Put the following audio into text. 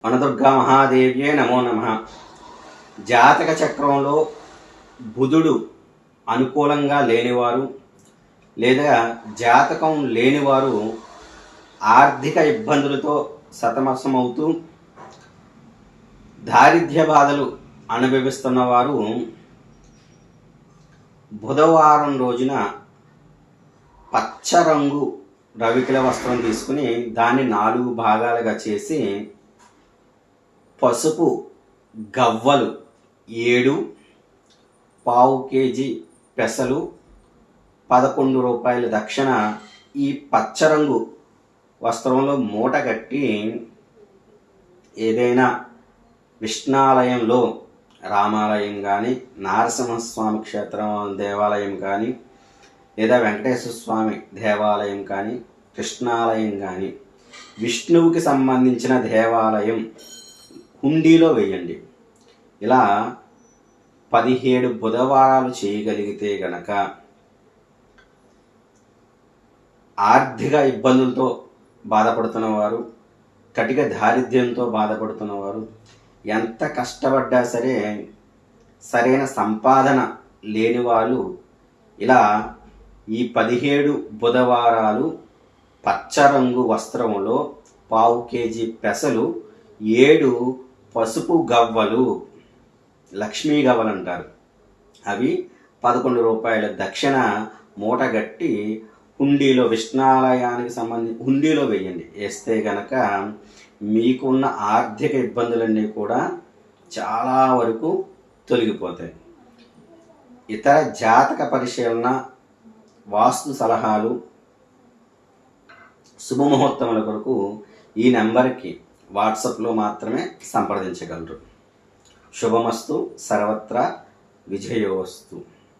వనదుర్గా మహాదేవ్యే నమో నమః. జాతక చక్రంలో బుధుడు అనుకూలంగా లేనివారు లేదా జాతకం లేనివారు ఆర్థిక ఇబ్బందులతో సతమతమవుతూ దారిద్ర్య బాధలు అనుభవిస్తున్నవారు బుధవారం రోజున పచ్చ రంగు రవికిల వస్త్రం తీసుకుని దాన్ని 4 భాగాలుగా చేసి పసుపు గవ్వలు 7, పావు కేజీ పెసలు, 11 రూపాయల దక్షిణ ఈ పచ్చరంగు వస్త్రంలో మూట కట్టి ఏదైనా విష్ణాలయంలో రామాలయం కానీ, నారసింహస్వామి క్షేత్రం దేవాలయం కానీ, లేదా వెంకటేశ్వర స్వామి దేవాలయం కానీ, కృష్ణాలయం కానీ, విష్ణువుకి సంబంధించిన దేవాలయం హుండీలో వేయండి. ఇలా 17 బుధవారాలు చేయగలిగితే గనక ఆర్థిక ఇబ్బందులతో బాధపడుతున్నవారు, కటిక దారిద్ర్యంతో బాధపడుతున్నవారు ఎంత కష్టపడ్డా సరే సరైన సంపాదన లేని వాళ్ళు ఇలా ఈ 17 బుధవారాలు పచ్చరంగు వస్త్రంలో పావు కేజీ పెసలు, 7 పసుపు గవ్వలు, లక్ష్మీ గవ్వలు అంటారు, అవి 11 రూపాయల దక్షిణ మూటగట్టి హుండీలో విష్ణాలయానికి సంబంధించి హుండీలో వేయండి. వేస్తే గనక మీకున్న ఆర్థిక ఇబ్బందులన్నీ కూడా చాలా వరకు తొలగిపోతాయి. ఇతర జాతక పరిశీలన, వాస్తు సలహాలు, శుభముహూర్తముల కొరకు ఈ నెంబర్కి వాట్సాప్లో మాత్రమే సంప్రదించగలరు. శుభమస్తు, సర్వత్రా విజయోస్తు.